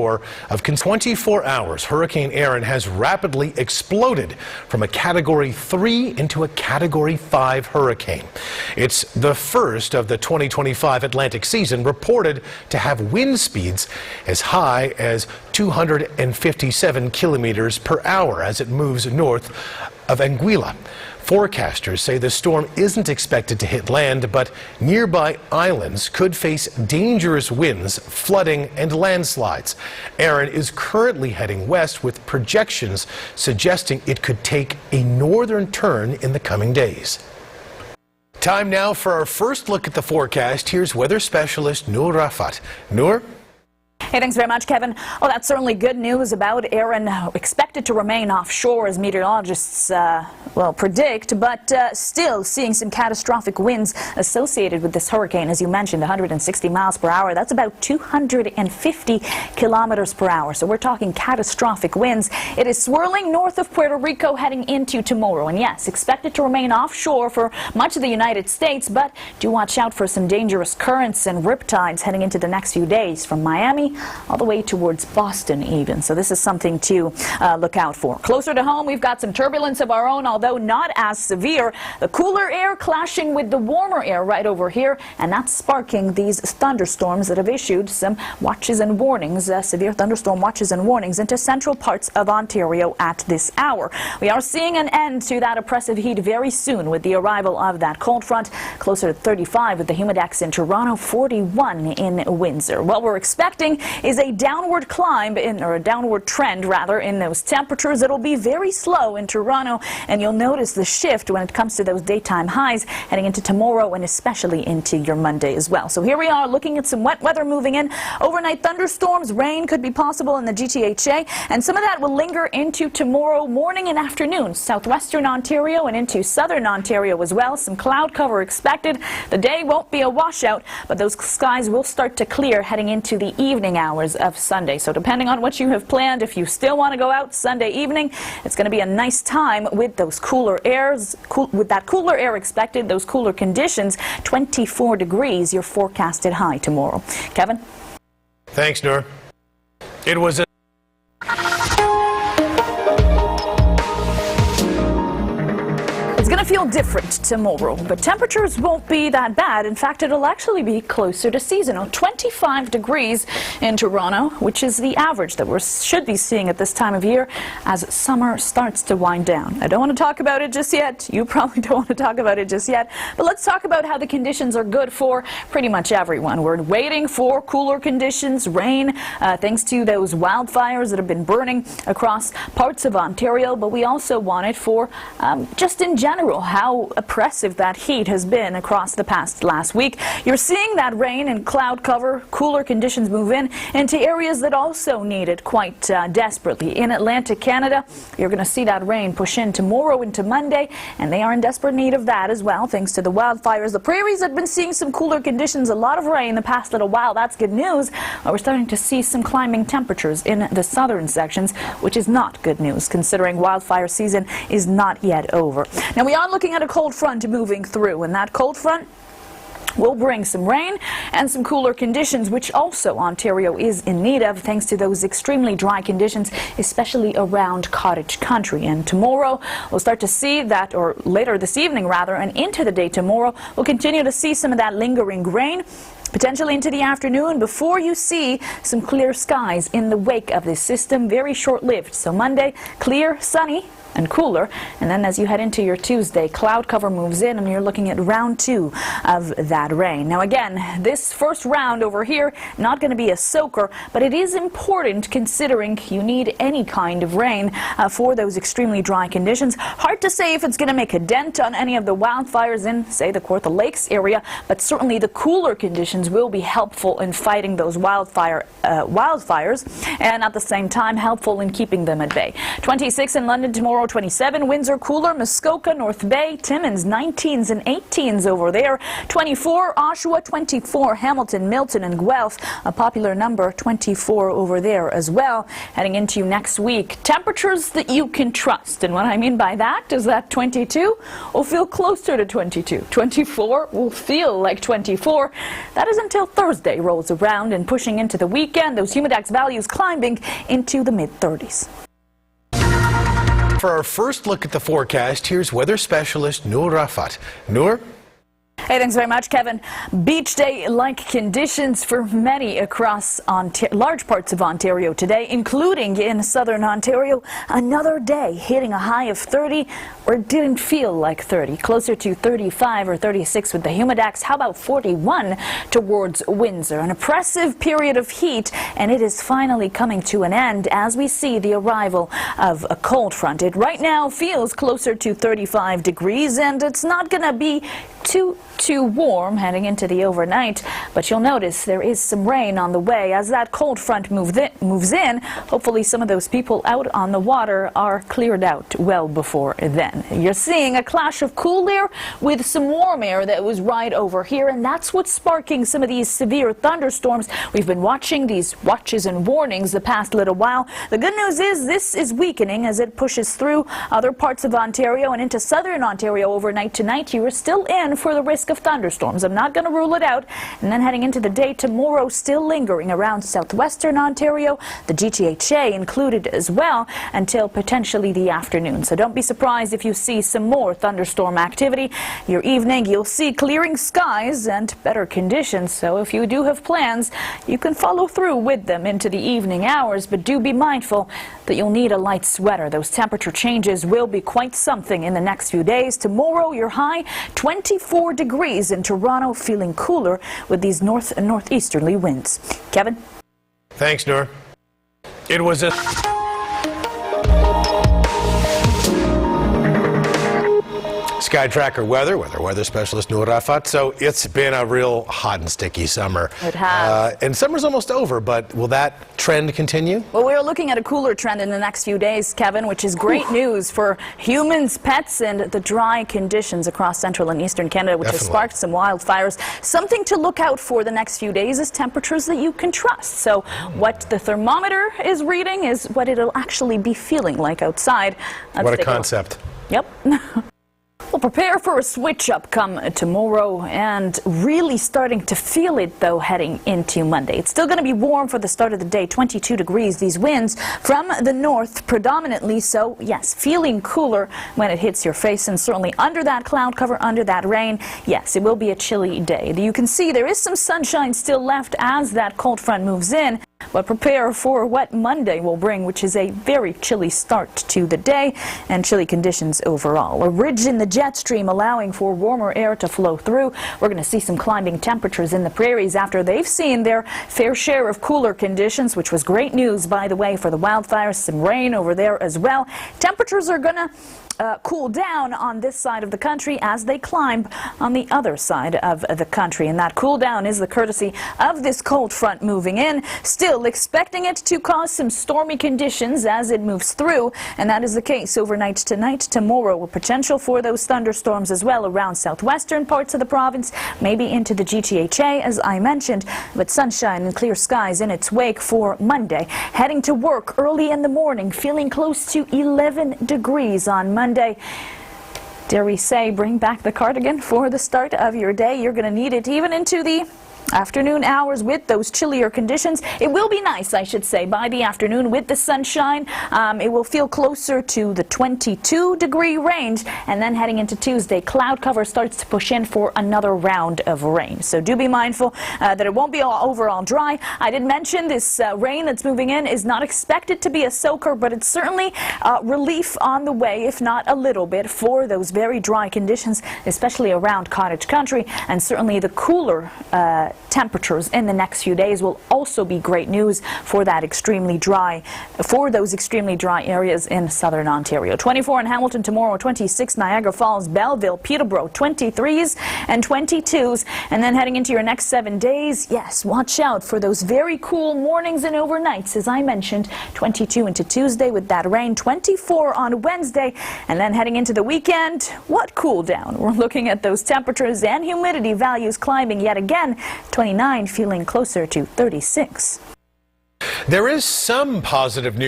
shore of 24 hours. Hurricane Erin has rapidly exploded from a Category 3 into a Category 5 hurricane. It's the first of the 2025 Atlantic season reported to have wind speeds as high as 257 kilometers per hour as it moves north of Anguilla. Forecasters say the storm isn't expected to hit land, but nearby islands could face dangerous winds, flooding, and landslides. Erin is currently heading west with projections suggesting it could take a northern turn in the coming days. Time now for our first look at the forecast. Here's weather specialist Noor Rafat. Noor? Hey, thanks very much, Kevin. Well, that's certainly good news about Erin, expected to remain offshore as meteorologists predict, but still seeing some catastrophic winds associated with this hurricane. As you mentioned, 160 miles per hour. That's about 250 kilometers per hour. So we're talking catastrophic winds. It is swirling north of Puerto Rico heading into tomorrow. And yes, expected to remain offshore for much of the United States, but do watch out for some dangerous currents and riptides heading into the next few days from Miami all the way towards Boston even. So this is something to look out for. Closer to home, we've got some turbulence of our own, although not as severe. The cooler air clashing with the warmer air right over here, and that's sparking these thunderstorms that have issued some watches and warnings, severe thunderstorm watches and warnings into central parts of Ontario at this hour. We are seeing an end to that oppressive heat very soon with the arrival of that cold front, closer to 35 with the humidex in Toronto, 41 in Windsor. What we're expecting is a downward climb or a downward trend rather in those temperatures. It'll be very slow in Toronto, and you'll notice the shift when it comes to those daytime highs heading into tomorrow and especially into your Monday as well. So here we are looking at some wet weather moving in. Overnight thunderstorms, rain could be possible in the GTHA, and some of that will linger into tomorrow morning and afternoon. Southwestern Ontario and into southern Ontario as well. Some cloud cover expected. The day won't be a washout, but those skies will start to clear heading into the evening hours of Sunday. So depending on what you have planned, if you still want to go out Sunday evening, it's going to be a nice time with those cooler airs, with that cooler air expected, those cooler conditions. 24 degrees, your forecasted high tomorrow. Kevin? Thanks, Noor. It was a It's going to feel different tomorrow, but temperatures won't be that bad. In fact, it'll actually be closer to seasonal. 25 degrees in Toronto, which is the average that we should be seeing at this time of year as summer starts to wind down. I don't want to talk about it just yet. You probably don't want to talk about it just yet. But let's talk about how the conditions are good for pretty much everyone. We're waiting for cooler conditions, rain, thanks to those wildfires that have been burning across parts of Ontario. But we also want it for just in general, how oppressive that heat has been across the last week. You're seeing that rain and cloud cover, cooler conditions move into areas that also need it quite desperately. In Atlantic Canada, you're going to see that rain push in tomorrow into Monday, and they are in desperate need of that as well, thanks to the wildfires. The prairies have been seeing some cooler conditions, a lot of rain the past little while. That's good news. We're starting to see some climbing temperatures in the southern sections, which is not good news, considering wildfire season is not yet over. Now, we are looking at a cold front moving through, and that cold front will bring some rain and some cooler conditions, which also Ontario is in need of thanks to those extremely dry conditions, especially around cottage country. And tomorrow we'll start to see that, or later this evening rather, and into the day tomorrow, we'll continue to see some of that lingering rain, potentially into the afternoon, before you see some clear skies in the wake of this system. Very short-lived. So Monday, clear, sunny, and cooler, and then as you head into your Tuesday, cloud cover moves in, and you're looking at round 2 of that rain. Now again, this first round over here, not going to be a soaker, but it is important considering you need any kind of rain for those extremely dry conditions. Hard to say if it's going to make a dent on any of the wildfires in, say, the Kawartha Lakes area, but certainly the cooler conditions will be helpful in fighting those wildfires, and at the same time helpful in keeping them at bay. 26 in London tomorrow, 27, Windsor cooler, Muskoka, North Bay, Timmins 19s and 18s over there, 24, Oshawa 24, Hamilton, Milton and Guelph, a popular number, 24 over there as well. Heading into next week, temperatures that you can trust, and what I mean by that is that 22 will feel closer to 22, 24 will feel like 24. That is until Thursday rolls around and pushing into the weekend. Those humidex values climbing into the mid-30s. For our first look at the forecast, here's weather specialist Noor Rafat. Noor? Hey, thanks very much, Kevin. Beach day-like conditions for many across large parts of Ontario today, including in southern Ontario. Another day hitting a high of 30, or it didn't feel like 30. Closer to 35 or 36 with the humidex. How about 41 towards Windsor? An oppressive period of heat, and it is finally coming to an end as we see the arrival of a cold front. It right now feels closer to 35 degrees, and it's not going to be too warm heading into the overnight, but you'll notice there is some rain on the way as that cold front moves in. Hopefully some of those people out on the water are cleared out well before then. You're seeing a clash of cool air with some warm air that was right over here, and that's what's sparking some of these severe thunderstorms. We've been watching these watches and warnings the past little while. The good news is this is weakening as it pushes through other parts of Ontario and into southern Ontario overnight tonight. You are still in for the risk of thunderstorms. I'm not going to rule it out. And then heading into the day tomorrow, still lingering around southwestern Ontario, the GTHA included as well, until potentially the afternoon. So don't be surprised if you see some more thunderstorm activity. Your evening, you'll see clearing skies and better conditions. So if you do have plans, you can follow through with them into the evening hours. But do be mindful that you'll need a light sweater. Those temperature changes will be quite something in the next few days. Tomorrow, your high 24 degrees in Toronto, feeling cooler with these north and northeasterly winds. Kevin? Thanks, Noor. It was a Sky Tracker weather specialist Noor Rafat. So it's been a real hot and sticky summer. It has. And summer's almost over, but will that trend continue? Well, we're looking at a cooler trend in the next few days, Kevin, which is great news for humans, pets, and the dry conditions across central and eastern Canada, which has sparked some wildfires. Something to look out for the next few days is temperatures that you can trust. So what the thermometer is reading is what it'll actually be feeling like outside. What a concept. Yep. Well, prepare for a switch up come tomorrow, and really starting to feel it, though, heading into Monday. It's still going to be warm for the start of the day, 22 degrees. These winds from the north predominantly, so yes, feeling cooler when it hits your face, and certainly under that cloud cover, under that rain, yes, it will be a chilly day. You can see there is some sunshine still left as that cold front moves in. But prepare for what Monday will bring, which is a very chilly start to the day and chilly conditions overall. A ridge in the jet stream allowing for warmer air to flow through. We're going to see some climbing temperatures in the prairies after they've seen their fair share of cooler conditions, which was great news, by the way, for the wildfires. Some rain over there as well. Temperatures are going to cool down on this side of the country as they climb on the other side of the country. And that cool down is the courtesy of this cold front moving in. Still expecting it to cause some stormy conditions as it moves through. And that is the case overnight tonight, tomorrow, with potential for those thunderstorms as well around southwestern parts of the province, maybe into the GTHA, as I mentioned, but sunshine and clear skies in its wake for Monday. Heading to work early in the morning, feeling close to 11 degrees on Monday. Dare we say, bring back the cardigan for the start of your day. You're going to need it even into the afternoon hours with those chillier conditions. It will be nice, I should say, by the afternoon with the sunshine. It will feel closer to the 22-degree range, and then heading into Tuesday, cloud cover starts to push in for another round of rain. So do be mindful that it won't be overall dry. I did mention this rain that's moving in is not expected to be a soaker, but it's certainly relief on the way, if not a little bit, for those very dry conditions, especially around cottage country, and certainly the cooler temperatures in the next few days will also be great news for those extremely dry areas in southern Ontario. 24 in Hamilton tomorrow, 26 Niagara Falls, Belleville, Peterborough, 23s and 22s. And then heading into your next 7 days, yes, watch out for those very cool mornings and overnights, as I mentioned, 22 into Tuesday with that rain, 24 on Wednesday. And then heading into the weekend, what cool down? We're looking at those temperatures and humidity values climbing yet again. 29 feeling closer to 36. There is some positive news.